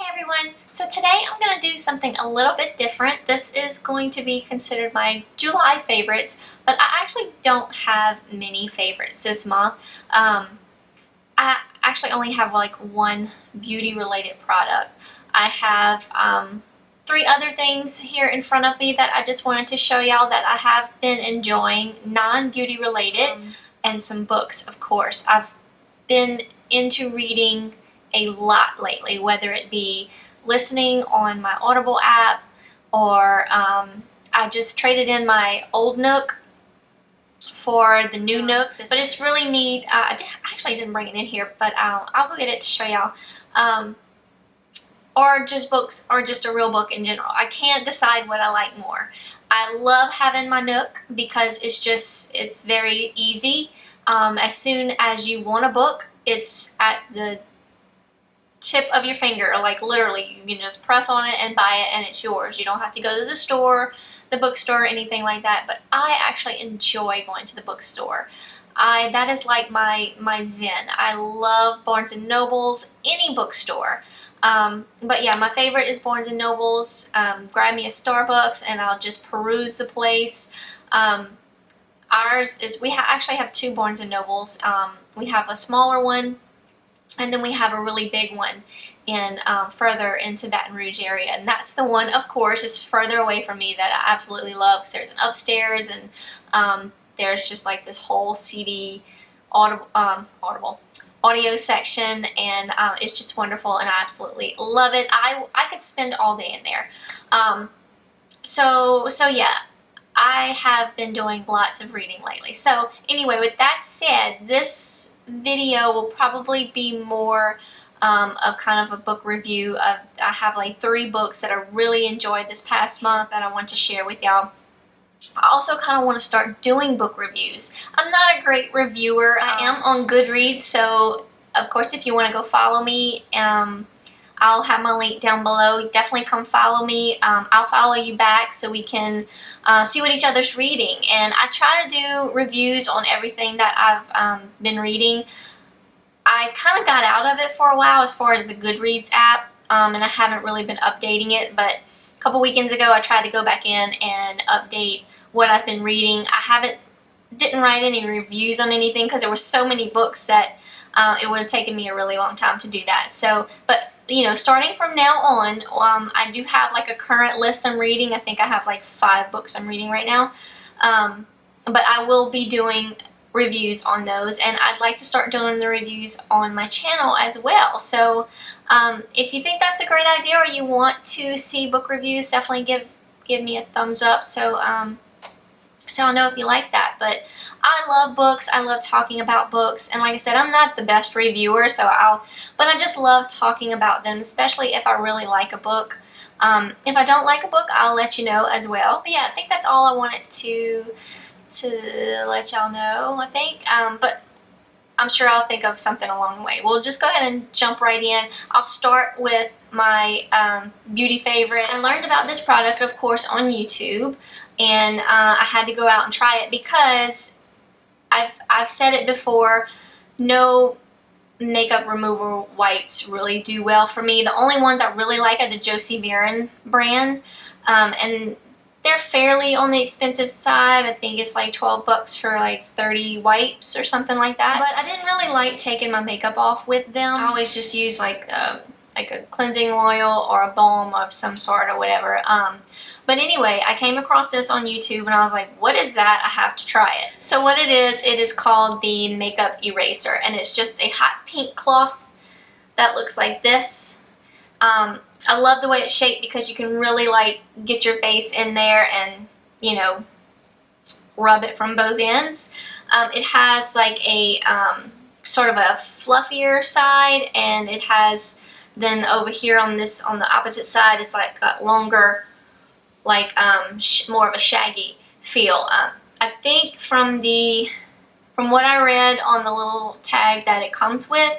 Hey everyone, so today I'm going to do something a little bit different. This is going to be considered my July favorites, but I actually don't have many favorites this month. I actually only have like one beauty related product. I have three other things here in front of me that I just wanted to show y'all that I have been enjoying, non-beauty related, and some books, of course. I've been into reading a lot lately, whether it be listening on my Audible app or I just traded in my old Nook for the new Nook. But it's really neat. I actually didn't bring it in here, but I'll go get it to show y'all. Or just books, or just a real book in general. I can't decide what I like more. I love having my Nook because it's very easy. As soon as you want a book, it's at the tip of your finger, like literally you can just press on it and buy it and it's yours. You don't have to go to the store, the bookstore, anything like that. But I actually enjoy going to the bookstore. That is like my zen. I love Barnes & Noble's, any bookstore. But yeah, my favorite is Barnes & Noble's. Grab me a Starbucks and I'll just peruse the place. Ours is, we actually have two Barnes & Noble's. We have a smaller one, and then we have a really big one in further into Baton Rouge area. And that's the one, of course, is further away from me that I absolutely love, because there's an upstairs and there's just like this whole CD audio section, and it's just wonderful and I absolutely love it. I could spend all day in there. So yeah, I have been doing lots of reading lately. So anyway, with that said, this video will probably be more of kind of a book review. I have like 3 books that I really enjoyed this past month that I want to share with y'all. I also kind of want to start doing book reviews. I'm not a great reviewer. I am on Goodreads, so of course if you want to go follow me, I'll have my link down below. Definitely come follow me. I'll follow you back so we can see what each other's reading. And I try to do reviews on everything that I've been reading. I kind of got out of it for a while as far as the Goodreads app, and I haven't really been updating it, but a couple weekends ago I tried to go back in and update what I've been reading. Didn't write any reviews on anything because there were so many books that it would have taken me a really long time to do that. So, but you know, starting from now on, I do have like a current list I'm reading. I think I have like 5 books I'm reading right now. But I will be doing reviews on those, and I'd like to start doing the reviews on my channel as well. So if you think that's a great idea or you want to see book reviews, definitely give me a thumbs up so I'll know if you like that. But I love books. I love talking about books, and like I said, I'm not the best reviewer, but I just love talking about them, especially if I really like a book. If I don't like a book, I'll let you know as well. But yeah, I think that's all I wanted to let y'all know, I think. But I'm sure I'll think of something along the way. We'll just go ahead and jump right in. I'll start with my beauty favorite. I learned about this product, of course, on YouTube, and I had to go out and try it because I've said it before, no makeup remover wipes really do well for me. The only ones I really like are the Josie Maran brand, and they're fairly on the expensive side. I think it's like 12 bucks for like 30 wipes or something like that. But I didn't really like taking my makeup off with them. I always just use like a cleansing oil or a balm of some sort or whatever. But anyway, I came across this on YouTube and I was like, what is that? I have to try it. So what it is called the Makeup Eraser, and it's just a hot pink cloth that looks like this. I love the way it's shaped because you can really like get your face in there and, you know, rub it from both ends. It has like a sort of a fluffier side, and it has then over here on the opposite side, it's like a longer, like more of a shaggy feel. I think from what I read on the little tag that it comes with,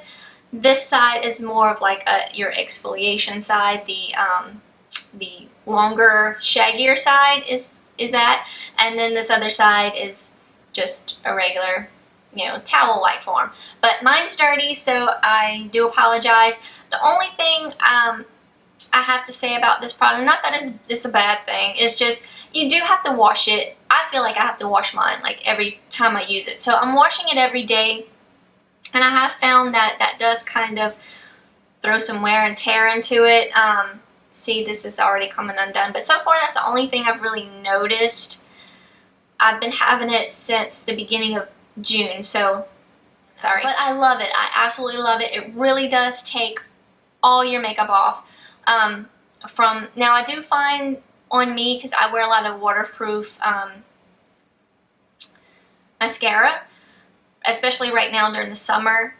this side is more of like your exfoliation side. The longer, shaggier side is that, and then this other side is just a regular, you know, towel-like form. But mine's dirty, so I do apologize. The only thing I have to say about this product, not that it's a bad thing, it's just you do have to wash it. I feel like I have to wash mine like every time I use it. So I'm washing it every day, and I have found that that does kind of throw some wear and tear into it. See, this is already coming undone, but so far that's the only thing I've really noticed. I've been having it since the beginning of June, so sorry. But I love it. I absolutely love it. It really does take all your makeup off. Now I do find on me, because I wear a lot of waterproof mascara, especially right now during the summer,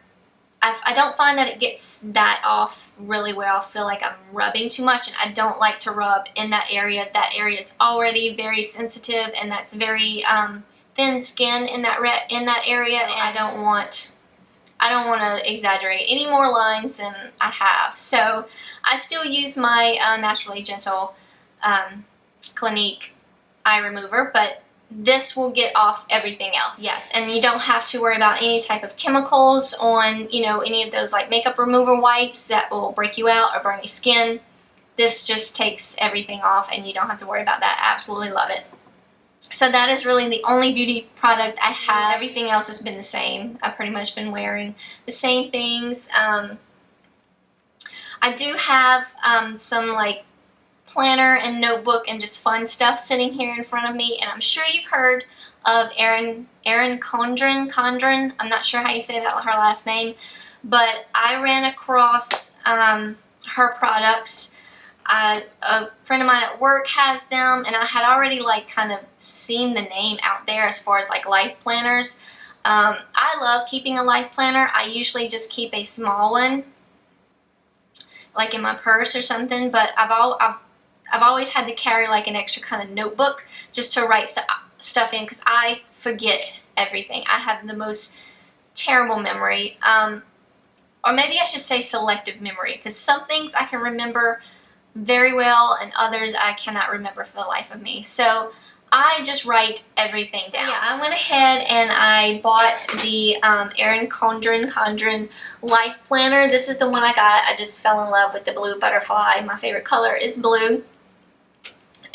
I don't find that it gets that off really well. I feel like I'm rubbing too much, and I don't like to rub in that area. That area is already very sensitive, and that's very thin skin in that area, and I don't want to exaggerate any more lines than I have. So I still use my Naturally Gentle Clinique eye remover, but this will get off everything else. Yes, and you don't have to worry about any type of chemicals on, you know, any of those like makeup remover wipes that will break you out or burn your skin. This just takes everything off, and you don't have to worry about that. I absolutely love it. So that is really the only beauty product I have. Everything else has been the same. I've pretty much been wearing the same things. I do have some like planner and notebook and just fun stuff sitting here in front of me, and I'm sure you've heard of Erin Condren. I'm not sure how you say that, her last name, but I ran across her products. A friend of mine at work has them, and I had already like kind of seen the name out there as far as like life planners. I love keeping a life planner. I usually just keep a small one like in my purse or something, but I've always had to carry like an extra kind of notebook just to write stuff in, because I forget everything. I have the most terrible memory, or maybe I should say selective memory, because some things I can remember very well and others I cannot remember for the life of me. So I just write everything down. So yeah, I went ahead and I bought the Erin Condren Life Planner. This is the one I got. I just fell in love with the blue butterfly. My favorite color is blue.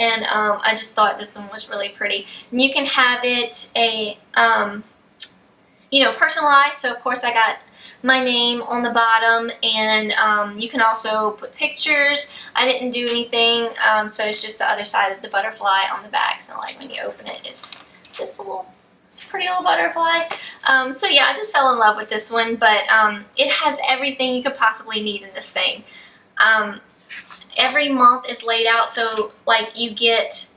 And I just thought this one was really pretty. And you can have it you know, personalized. So of course I got my name on the bottom, and you can also put pictures. I didn't do anything, so it's just the other side of the butterfly on the back. So like when you open it, it's this little, it's a pretty little butterfly. So yeah, I just fell in love with this one, but it has everything you could possibly need in this thing. Every month is laid out, so like you get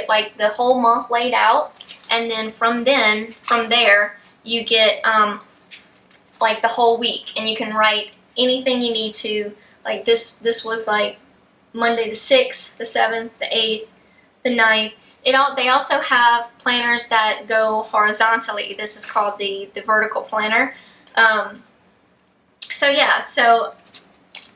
like the whole month laid out, and then from there you get like the whole week, and you can write anything you need to. Like this was like Monday the 6th, the 7th, the 8th, the 9th. They also have planners that go horizontally. This is called the vertical planner. So yeah, so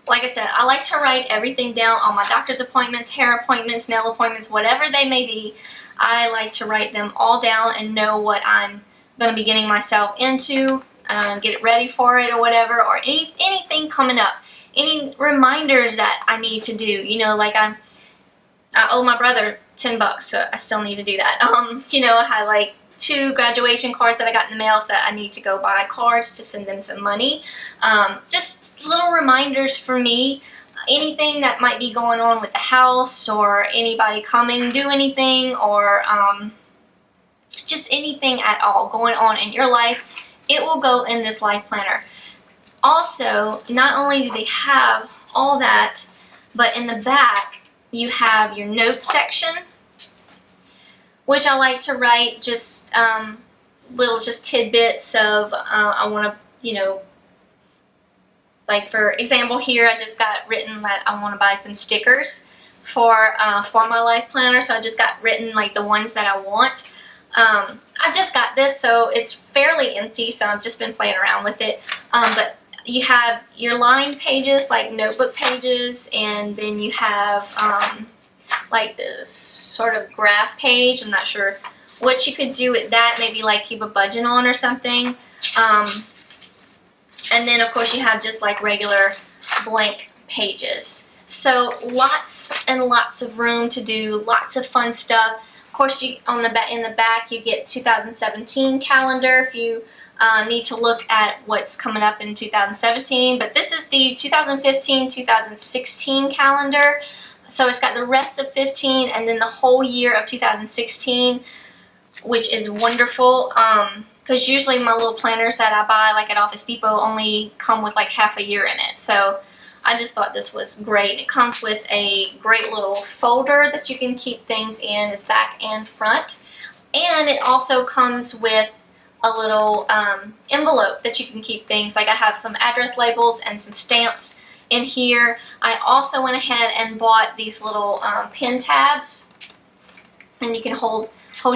like I said, I like to write everything down, all my doctor's appointments, hair appointments, nail appointments, whatever they may be. I like to write them all down and know what I'm going to be getting myself into, get it ready for it or whatever, or anything coming up, any reminders that I need to do. You know, like I owe my brother $10, so I still need to do that. You know, I had like 2 graduation cards that I got in the mail, so I need to go buy cards to send them some money. Just little reminders for me. Anything that might be going on with the house, or anybody coming, do anything, or just anything at all going on in your life, it will go in this life planner. Also, not only do they have all that, but in the back you have your notes section, which I like to write just little tidbits of I want to, you know, like for example here, I just got written that I want to buy some stickers for my life planner, so I just got written like the ones that I want. I just got this, so it's fairly empty, so I've just been playing around with it. But you have your lined pages, like notebook pages, and then you have like this sort of graph page. I'm not sure what you could do with that, maybe like keep a budget on or something. And then of course you have just like regular blank pages. So lots and lots of room to do lots of fun stuff. Of course, in the back you get 2017 calendar if you need to look at what's coming up in 2017. But this is the 2015-2016 calendar. So it's got the rest of 15 and then the whole year of 2016, which is wonderful. Because usually my little planners that I buy like at Office Depot only come with like half a year in it. So I just thought this was great. It comes with a great little folder that you can keep things in. It's back and front. And it also comes with a little envelope that you can keep things. Like I have some address labels and some stamps in here. I also went ahead and bought these little pen tabs. And you can hold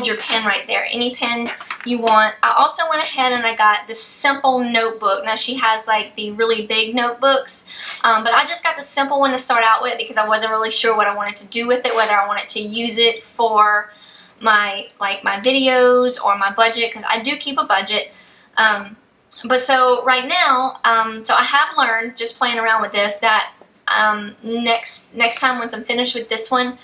your pen right there, any pen you want. I also went ahead and I got this simple notebook. Now she has like the really big notebooks, but I just got the simple one to start out with because I wasn't really sure what I wanted to do with it, whether I wanted to use it for my videos or my budget, because I do keep a budget. But so right now, so I have learned just playing around with this that next time once I'm finished with this one,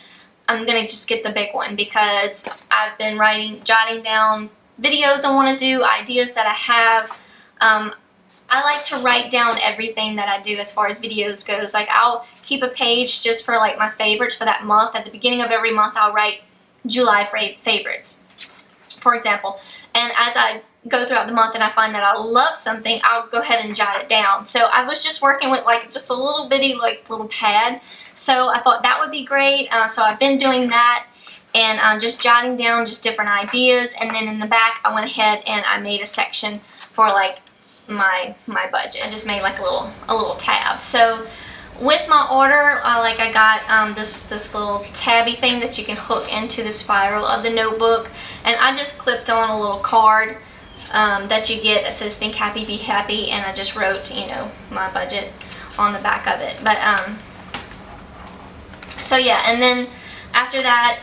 I'm going to just get the big one because I've been jotting down videos I want to do, ideas that I have. I like to write down everything that I do as far as videos goes. Like I'll keep a page just for like my favorites for that month. At the beginning of every month I'll write July favorites, for example. And as I go throughout the month and I find that I love something, I'll go ahead and jot it down. So I was just working with like just a little bitty like little pad. So I thought that would be great. So I've been doing that and just jotting down just different ideas. And then in the back I went ahead and I made a section for like my budget. I just made like a little tab. So with my order, like I got this little tabby thing that you can hook into the spiral of the notebook, and I just clipped on a little card that you get that says "Think Happy, Be Happy," and I just wrote, you know, my budget on the back of it. But so yeah, and then after that,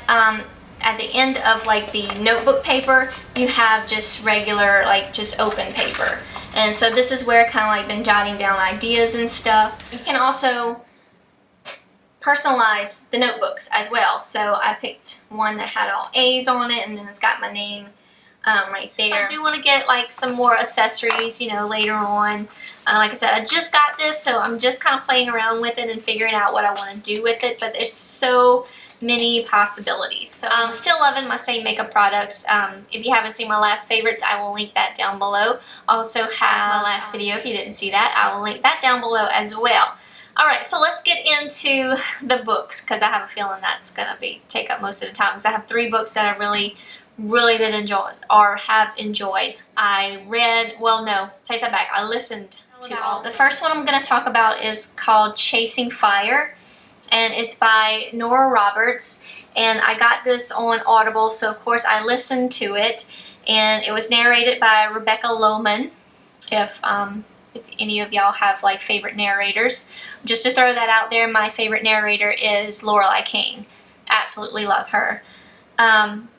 at the end of like the notebook paper, you have just regular like just open paper. And so this is where I kind of like been jotting down ideas and stuff. You can also personalize the notebooks as well. So I picked one that had all A's on it, and then it's got my name right there. So I do want to get like some more accessories, you know, later on. Like I said, I just got this, so I'm just kind of playing around with it and figuring out what I want to do with it. But there's so many possibilities. So I'm still loving my same makeup products. If you haven't seen my last favorites, I will link that down below. Also have my last video, if you didn't see that, I will link that down below as well. Alright, so let's get into the books, because I have a feeling that's going to take up most of the time, because I have 3 books that I really been enjoyed, or have enjoyed. I read, well no, take that back, I listened to all. The first one I'm going to talk about is called Chasing Fire, and it's by Nora Roberts, and I got this on Audible, so of course I listened to it, and it was narrated by Rebecca Lohman, if any of y'all have like favorite narrators. Just to throw that out there, my favorite narrator is Lorelei King. Absolutely love her.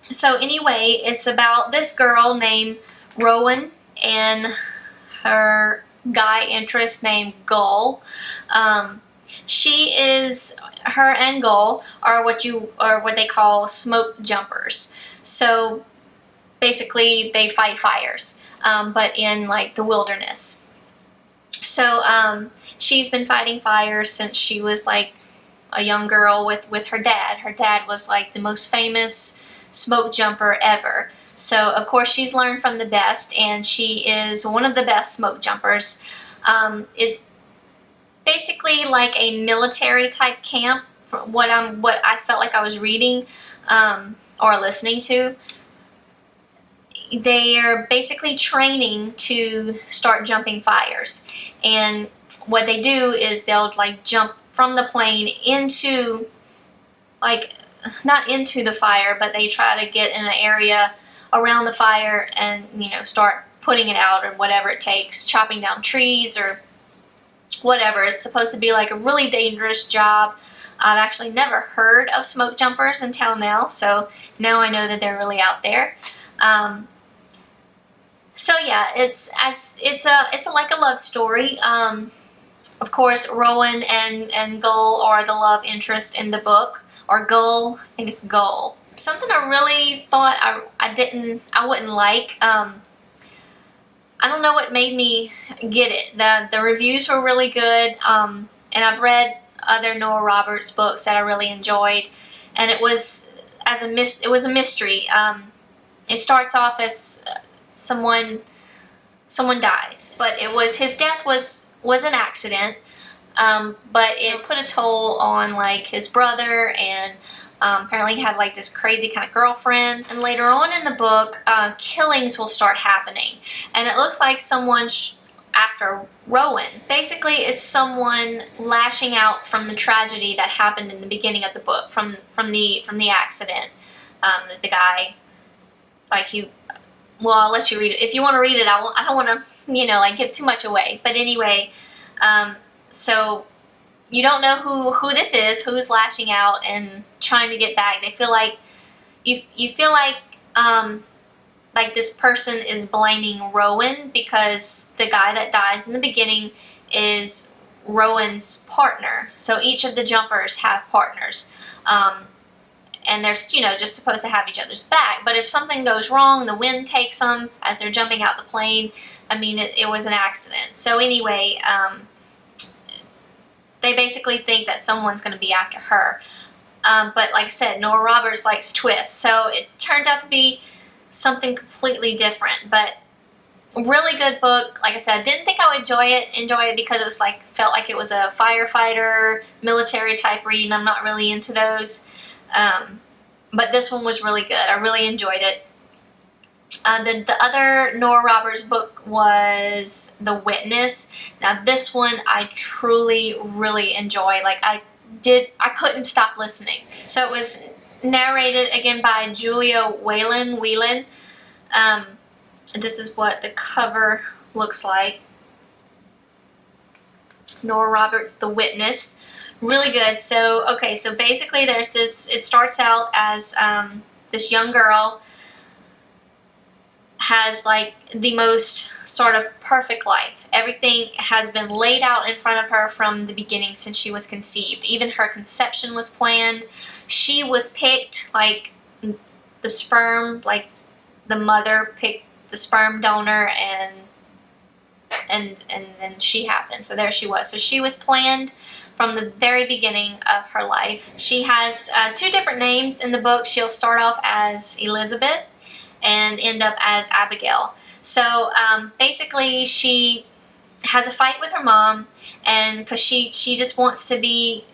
So anyway, it's about this girl named Rowan and her guy interest named Gull. Her and Gull are what they call smoke jumpers. So basically they fight fires, but in like the wilderness. So she's been fighting fires since she was like a young girl with her dad. Her dad was like the most famous smoke jumper ever. So of course she's learned from the best, and she is one of the best smoke jumpers. It's basically like a military type camp, from what I felt like I was reading or listening to. They are basically training to start jumping fires, and what they do is they'll like jump from the plane into, like, not into the fire, but they try to get in an area around the fire and, you know, start putting it out or whatever it takes, chopping down trees or whatever. It's supposed to be like a really dangerous job. I've actually never heard of smoke jumpers until now, so now I know that they're really out there. So yeah, it's like a love story. Of course, Rowan and Gull are the love interest in the book. Or Gull, I think it's Gull. Something I really thought I wouldn't like. I don't know what made me get it. The reviews were really good, and I've read other Nora Roberts books that I really enjoyed, and it was a mystery. It starts off as someone dies, but his death was an accident. But it put a toll on like his brother, and apparently he had like this crazy kind of girlfriend. And later on in the book, killings will start happening, and it looks like someone after Rowan. Basically, it's someone lashing out from the tragedy that happened in the beginning of the book, from the accident. The guy, like well, I'll let you read it if you want to read it. I don't want to, like give too much away. But anyway. So you don't know who this is, who's lashing out and trying to get back. They feel like you feel like this person is blaming Rowan because the guy that dies in the beginning is Rowan's partner. So each of the jumpers have partners. And they're, just supposed to have each other's back. But if something goes wrong, the wind takes them as they're jumping out the plane. I mean, it was an accident. So anyway, they basically think that someone's going to be after her. But like I said, Nora Roberts likes twists. So it turns out to be something completely different. But really good book. Like I said, I didn't think I would enjoy it because it was felt like it was a firefighter, military type read, and I'm not really into those. But this one was really good. I really enjoyed it. The other Nora Roberts book was The Witness. Now this one I truly, really enjoy. I couldn't stop listening. So it was narrated again by Julia Whelan. This is what the cover looks like. Nora Roberts, The Witness. Really good. So, okay, so basically there's this, it starts out as this young girl has the most sort of perfect life. Everything has been laid out in front of her from the beginning since she was conceived. Even her conception was planned. She was picked, the sperm, the mother picked the sperm donor, and then she happened. So there she was. So she was planned from the very beginning of her life. She has 2 different names in the book. She'll start off as Elizabeth and end up as Abigail. So basically she has a fight with her mom, and because she just wants to be,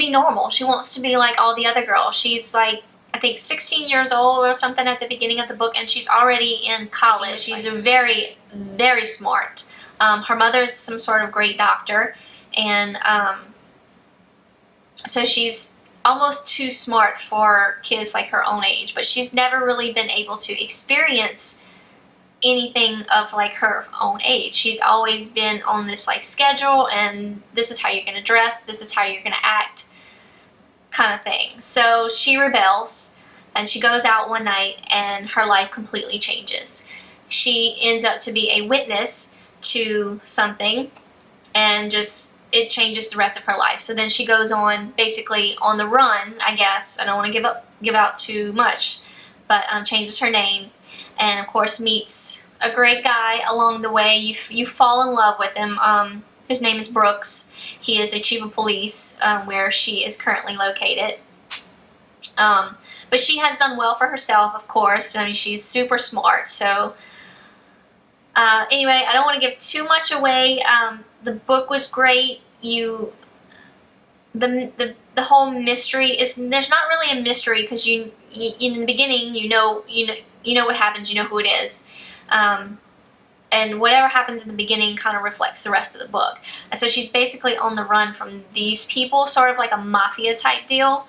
normal. She wants to be like all the other girls. She's I think 16 years old or something at the beginning of the book, and she's already in college. She's very, very smart. Her mother's some sort of great doctor, and so she's almost too smart for kids her own age, but she's never really been able to experience anything of her own age. She's always been on this schedule, and this is how you're going to dress, this is how you're going to act, kind of thing. So she rebels, and she goes out one night, and her life completely changes. She ends up to be a witness to something, and it changes the rest of her life. So then she goes on, basically on the run, I guess. I don't want to give out too much, but changes her name, and of course meets a great guy along the way. You fall in love with him. His name is Brooks. He is a chief of police where she is currently located. But she has done well for herself, of course. I mean, she's super smart. So anyway, I don't want to give too much away. The book was great. The whole mystery is, there's not really a mystery because in the beginning you know what happens, you know who it is, and whatever happens in the beginning kind of reflects the rest of the book. And so she's basically on the run from these people, sort of like a mafia type deal,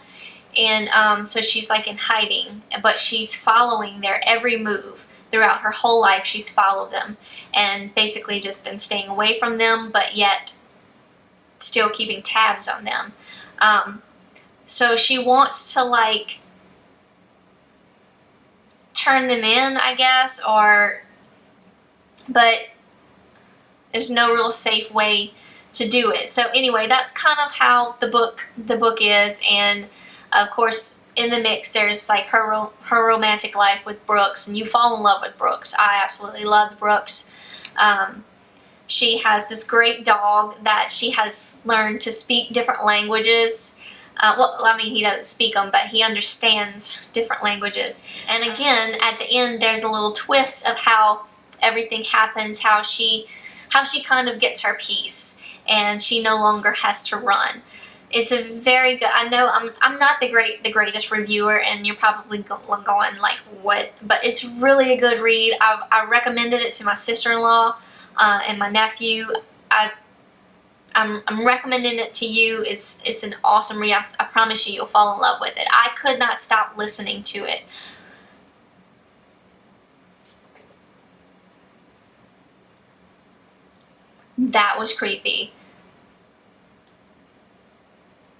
and so she's in hiding, but she's following their every move. Throughout her whole life she's followed them and basically just been staying away from them, but yet still keeping tabs on them. So she wants to turn them in, I guess, but there's no real safe way to do it. So anyway, that's kind of how the book is, and of course in the mix there's like her romantic life with Brooks, and you fall in love with Brooks. I absolutely loved Brooks. She has this great dog that she has learned to speak different languages. Well, I mean, he doesn't speak them, but he understands different languages. And again, at the end, there's a little twist of how everything happens, how she kind of gets her peace, and she no longer has to run. It's a very good. I know I'm not the greatest reviewer, and you're probably going like, what? But it's really a good read. I recommended it to my sister-in-law and my nephew. I'm recommending it to you. It's an awesome read. I promise you'll fall in love with it. I could not stop listening to it. That was creepy.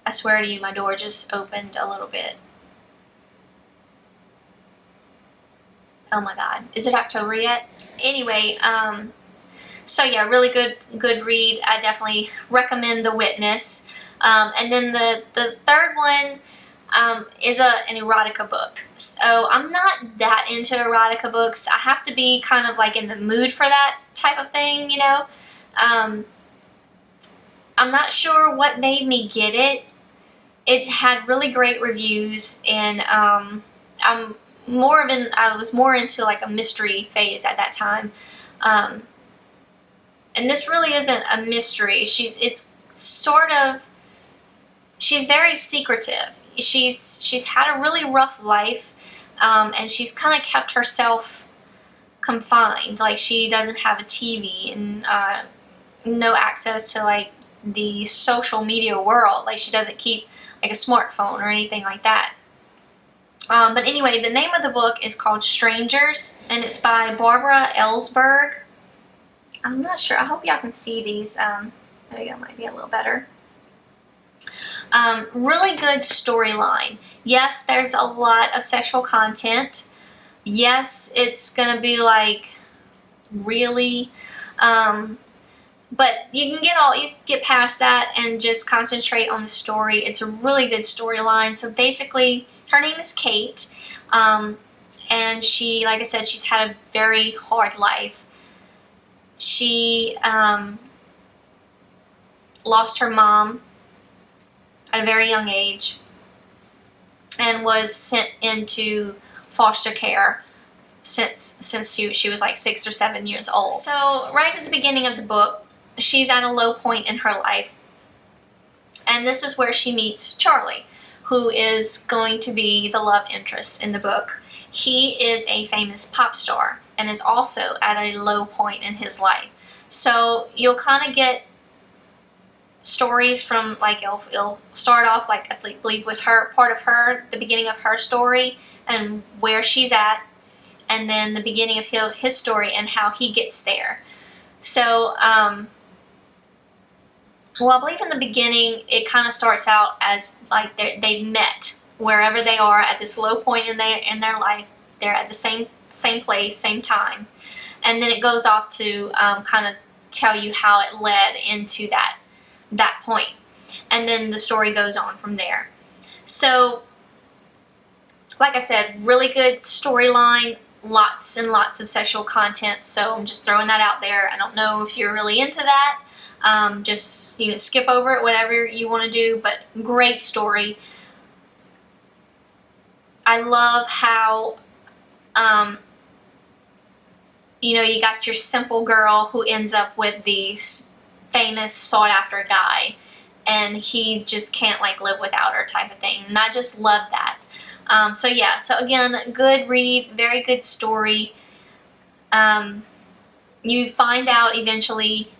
I swear to you, my door just opened a little bit. Oh my God. Is it October yet? Anyway, so yeah, really good read. I definitely recommend The Witness. And then the third one is an erotica book. So I'm not that into erotica books. I have to be kind of like in the mood for that type of thing, you know. I'm not sure what made me get it. It had really great reviews, and I was more into like a mystery phase at that time. And this really isn't a mystery. She's very secretive. She's had a really rough life, and she's kind of kept herself confined. Like, she doesn't have a TV and no access to like the social media world. Like, she doesn't keep like a smartphone or anything like that. But anyway, the name of the book is called Strangers, and it's by Barbara Ellsberg. I'm not sure. I hope y'all can see these. There we go. Might be a little better. Really good storyline. Yes, there's a lot of sexual content. Yes, it's gonna be like, really, but you can get past that and just concentrate on the story. It's a really good storyline. So basically, her name is Kate, and she, like I said, she's had a very hard life. She lost her mom at a very young age and was sent into foster care since she was like 6 or 7 years old. So right at the beginning of the book, she's at a low point in her life, and this is where she meets Charlie, who is going to be the love interest in the book. He is a famous pop star and is also at a low point in his life. So you'll kind of get stories from, like, it'll start off like, I believe, with her, part of her, the beginning of her story and where she's at, and then the beginning of his story and how he gets there. So, well, I believe in the beginning it kind of starts out as like they've met wherever they are at this low point in their life. They're at the same place, same time, and then it goes off to kind of tell you how it led into that point, and then the story goes on from there. So, like I said, really good storyline, lots and lots of sexual content. So I'm just throwing that out there. I don't know if you're really into that. Just, you can skip over it, whatever you want to do, but great story. I love how, you know, you got your simple girl who ends up with the famous, sought-after guy, and he just can't, like, live without her type of thing. And I just love that. So yeah, so again, good read, very good story. You find out eventually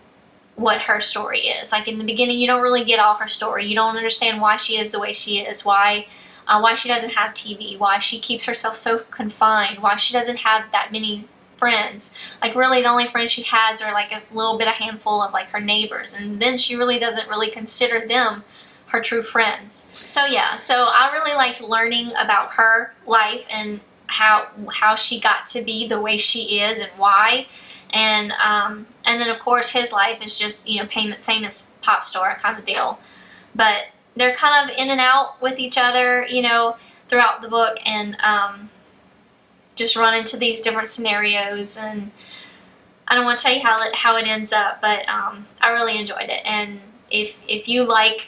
what her story is. Like, in the beginning, you don't really get all her story. You don't understand why she is the way she is, why she doesn't have TV, why she keeps herself so confined, why she doesn't have that many friends. Like, really, the only friends she has are like a little bit, a handful of like her neighbors, and then she really doesn't really consider them her true friends. So yeah, so I really liked learning about her life and how she got to be the way she is and why. and then of course his life is just, you know, famous pop star kind of deal. But they're kind of in and out with each other, you know, throughout the book, and just run into these different scenarios. And I don't want to tell you how it ends up, but I really enjoyed it. And if you like,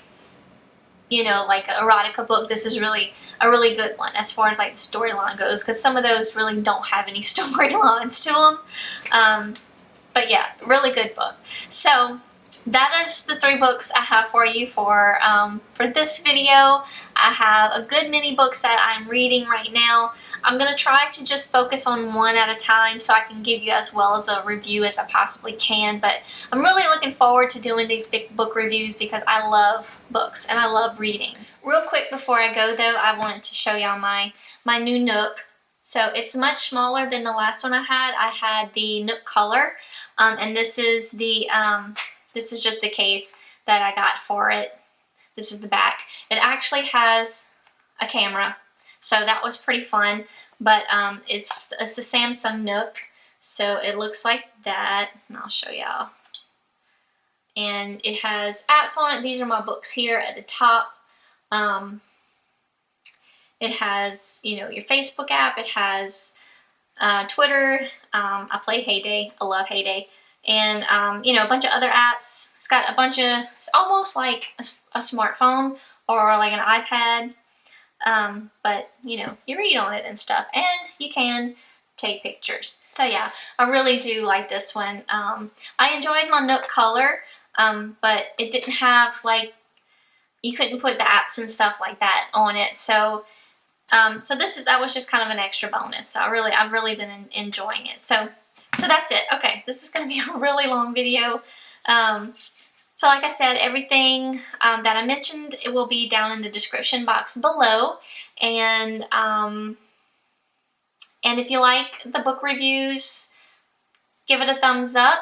you know, like an erotica book, this is really a really good one as far as like the storyline goes, because some of those really don't have any storylines to them. But yeah, really good book. So that is the 3 books I have for you for this video. I have a good many books that I'm reading right now. I'm going to try to just focus on one at a time so I can give you as well as a review as I possibly can. But I'm really looking forward to doing these big book reviews because I love books and I love reading. Real quick before I go though, I wanted to show y'all my new Nook. So it's much smaller than the last one I had. I had the Nook Color, and this is just the case that I got for it. This is the back. It actually has a camera, so that was pretty fun. But it's the Samsung Nook, so it looks like that, and I'll show y'all. And it has apps on it. These are my books here at the top. It has, you know, your Facebook app. It has Twitter. I play Heyday. I love Heyday. And, you know, a bunch of other apps. It's got a bunch of, it's almost like a smartphone or like an iPad. But, you know, you read on it and stuff. And you can take pictures. So, yeah, I really do like this one. I enjoyed my Nook Color, but it didn't have, like, you couldn't put the apps and stuff like that on it. So, that was just kind of an extra bonus. So I've really been enjoying it. So that's it. Okay, this is going to be a really long video. So like I said, everything that I mentioned, it will be down in the description box below. And if you like the book reviews, give it a thumbs up.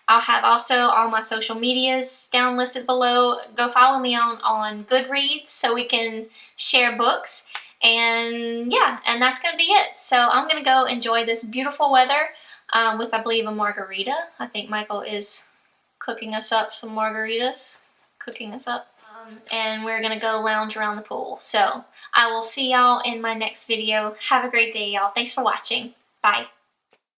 I'll have also all my social medias down listed below. Go follow me on Goodreads so we can share books. And yeah, and that's going to be it. So I'm going to go enjoy this beautiful weather with, I believe, a margarita. I think Michael is cooking us up some margaritas. Cooking us up. And we're going to go lounge around the pool. So I will see y'all in my next video. Have a great day, y'all. Thanks for watching. Bye.